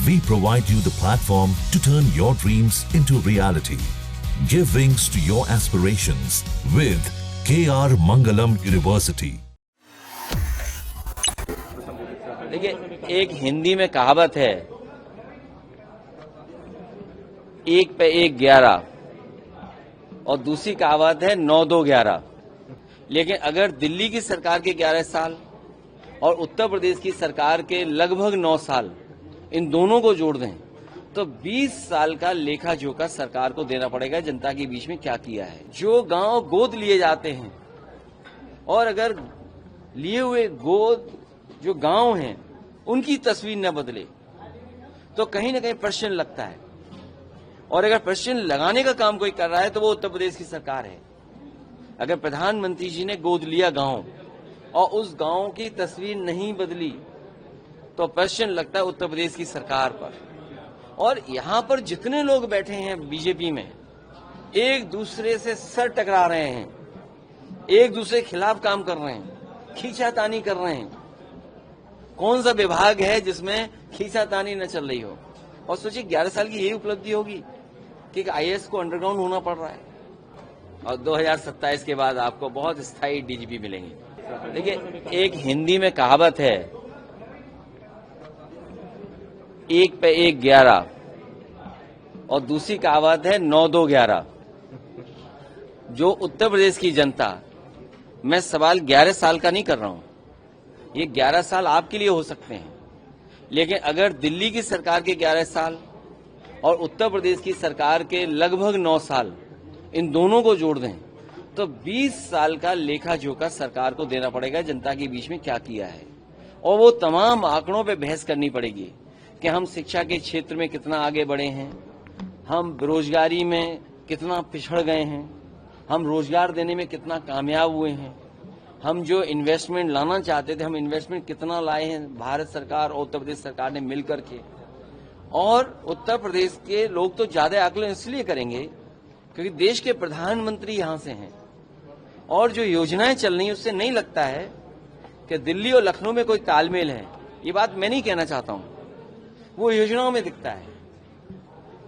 We provide you the platform to turn your dreams into reality. Give wings to your aspirations with KR Mangalam University. देखिए, एक हिंदी में कहावत है, एक पे एक 11, और दूसरी कहावत है 9-2-11। लेकिन अगर दिल्ली की सरकार के 11 साल और उत्तर प्रदेश की सरकार के लगभग 9 साल इन दोनों को जोड़ दें तो 20 साल का लेखा जोखा सरकार को देना पड़ेगा जनता के बीच में क्या किया है। जो गांव गोद लिए जाते हैं और अगर लिए हुए गोद जो गांव हैं उनकी तस्वीर न बदले तो कहीं ना कहीं प्रश्न लगता है, और अगर प्रश्न लगाने का काम कोई कर रहा है तो वो उत्तर प्रदेश की सरकार है। अगर प्रधानमंत्री जी ने गोद लिया गांव और उस गांव की तस्वीर नहीं बदली तो प्रश्न लगता है उत्तर प्रदेश की सरकार पर। और यहां पर जितने लोग बैठे हैं बीजेपी में, एक दूसरे से सर टकरा रहे हैं, एक दूसरे के खिलाफ काम कर रहे हैं, खींचातानी कर रहे हैं। कौन सा विभाग है जिसमें खींचातानी न चल रही हो? और सोचिए 11 साल की यही उपलब्धि होगी कि एक आईएएस को अंडरग्राउंड होना पड़ रहा है, और 2027 के बाद आपको बहुत स्थायी डीजीपी मिलेंगे। देखिए, एक हिंदी में कहावत है, एक पे एक 11, और दूसरी कहावत है 9-2-11। जो उत्तर प्रदेश की जनता, मैं सवाल 11 साल का नहीं कर रहा हूं, ये 11 साल आपके लिए हो सकते हैं, लेकिन अगर दिल्ली की सरकार के 11 साल और उत्तर प्रदेश की सरकार के लगभग 9 साल इन दोनों को जोड़ दें तो 20 साल का लेखा जोखा सरकार को देना पड़ेगा जनता के बीच में क्या किया है। और वो तमाम आंकड़ों पे बहस करनी पड़ेगी कि हम शिक्षा के क्षेत्र में कितना आगे बढ़े हैं, हम बेरोजगारी में कितना पिछड़ गए हैं, हम रोजगार देने में कितना कामयाब हुए हैं, हम जो इन्वेस्टमेंट लाना चाहते थे हम इन्वेस्टमेंट कितना लाए हैं भारत सरकार और उत्तर प्रदेश सरकार ने मिलकर के। और उत्तर प्रदेश के लोग तो ज्यादा आकलन इसलिए करेंगे क्योंकि देश के प्रधानमंत्री यहां से हैं, और जो योजनाएं चल रही हैं उससे नहीं लगता है कि दिल्ली और लखनऊ में कोई तालमेल है। ये बात मैं नहीं कहना चाहता हूं, वो योजनाओं में दिखता है।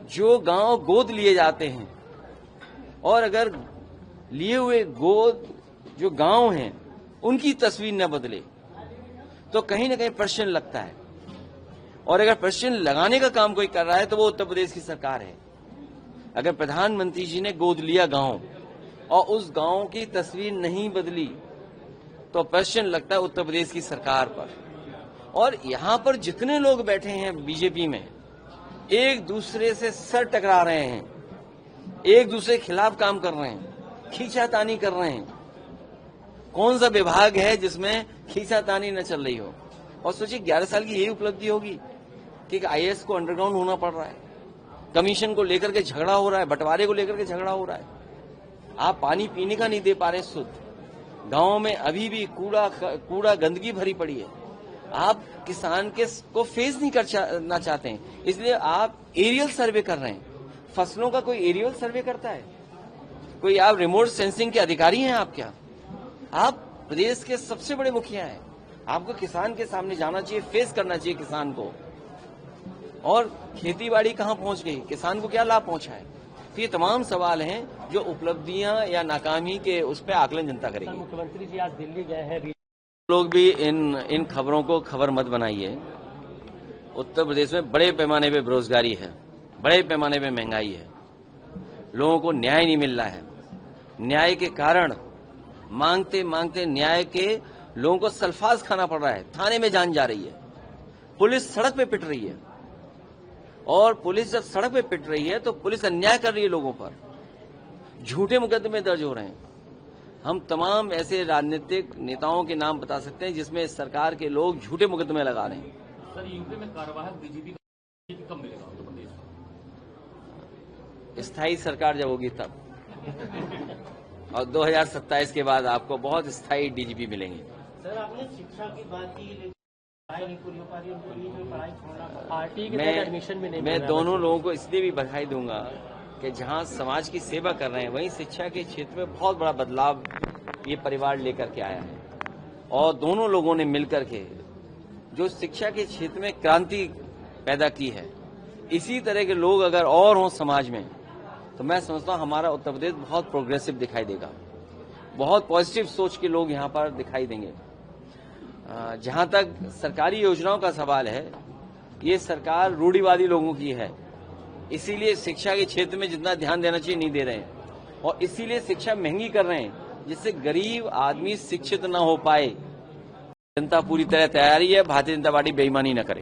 जो गांव गोद लिए जाते हैं और अगर लिए हुए गोद जो गांव हैं उनकी तस्वीर न बदले तो कहीं ना कहीं प्रश्न लगता है, और अगर प्रश्न लगाने का काम कोई कर रहा है तो वो उत्तर प्रदेश की सरकार है। अगर प्रधानमंत्री जी ने गोद लिया गांव और उस गांव की तस्वीर नहीं बदली तो प्रश्न लगता है उत्तर प्रदेश की सरकार पर। और यहां पर जितने लोग बैठे हैं बीजेपी में, एक दूसरे से सर टकरा रहे हैं, एक दूसरे के खिलाफ काम कर रहे हैं, खींचातानी कर रहे हैं। कौन सा विभाग है जिसमें खींचातानी न चल रही हो? और सोचिए 11 साल की यही उपलब्धि होगी कि एक आईएएस को अंडरग्राउंड होना पड़ रहा है, कमीशन को लेकर के झगड़ा हो रहा है, बंटवारे को लेकर के झगड़ा हो रहा है, आप पानी पीने का नहीं दे पा रहे शुद्ध, गांव में अभी भी कूड़ा गंदगी भरी पड़ी है, आप किसान को फेस नहीं करना चाहते हैं, इसलिए आप एरियल सर्वे कर रहे हैं। फसलों का कोई एरियल सर्वे करता है? कोई आप रिमोट सेंसिंग के अधिकारी हैं? आप क्या? आप प्रदेश के सबसे बड़े मुखिया हैं, आपको किसान के सामने जाना चाहिए, फेस करना चाहिए किसान को। और खेतीबाड़ी कहां पहुंच गई, किसान को क्या लाभ पहुंचा है? तो ये तमाम सवाल हैं जो उपलब्धियां या नाकामी के उस पर आकलन जनता करेगी। मुख्यमंत्री जी आज दिल्ली गए हैं, लोग भी इन खबरों को खबर मत बनाइए। उत्तर प्रदेश में बड़े पैमाने पे बेरोजगारी है, बड़े पैमाने पे महंगाई है, लोगों को न्याय नहीं मिल रहा है। न्याय के कारण मांगते मांगते न्याय के लोगों को सल्फास खाना पड़ रहा है, थाने में जान जा रही है, पुलिस सड़क पे पिट रही है। और पुलिस जब सड़क पे पिट रही है तो पुलिस अन्याय कर रही है लोगों पर, झूठे मुकदमे दर्ज हो रहे हैं। हम तमाम ऐसे राजनीतिक नेताओं के नाम बता सकते हैं जिसमें सरकार के लोग झूठे मुकदमे लगा रहे हैं। सर, यूपी में कार्यवाहक बीजेपी कब मिलेगा उत्तर प्रदेश में? स्थायी सरकार जब होगी तब और 2027 के बाद आपको बहुत स्थायी डीजीपी मिलेंगे। सर, आपने शिक्षा की बात की, लेकिन पढ़ाई नहीं पूरी हो पा रही, उनको ये जो पढ़ाई छोड़ना पार्टी के तहत एडमिशन में नहीं मैं दोनों लोगों को इसलिए भी बधाई दूंगा कि जहां समाज की सेवा कर रहे हैं वहीं शिक्षा के क्षेत्र में बहुत बड़ा बदलाव ये परिवार लेकर के आया है। और दोनों लोगों ने मिलकर के जो शिक्षा के क्षेत्र में क्रांति पैदा की है। इसी तरह के लोग अगर और हों समाज में तो मैं समझता हूं हमारा उत्तर प्रदेश बहुत प्रोग्रेसिव दिखाई देगा, बहुत पॉजिटिव सोच के लोग यहां पर दिखाई देंगे। जहां तक सरकारी योजनाओं का सवाल है, ये सरकार रूढ़िवादी लोगों की है, इसीलिए शिक्षा के क्षेत्र में जितना ध्यान देना चाहिए नहीं दे रहे हैं, और इसीलिए शिक्षा महंगी कर रहे हैं, जिससे गरीब आदमी शिक्षित न हो पाए। जनता पूरी तरह तैयारी है, भारतीय जनता पार्टी बेईमानी न करे।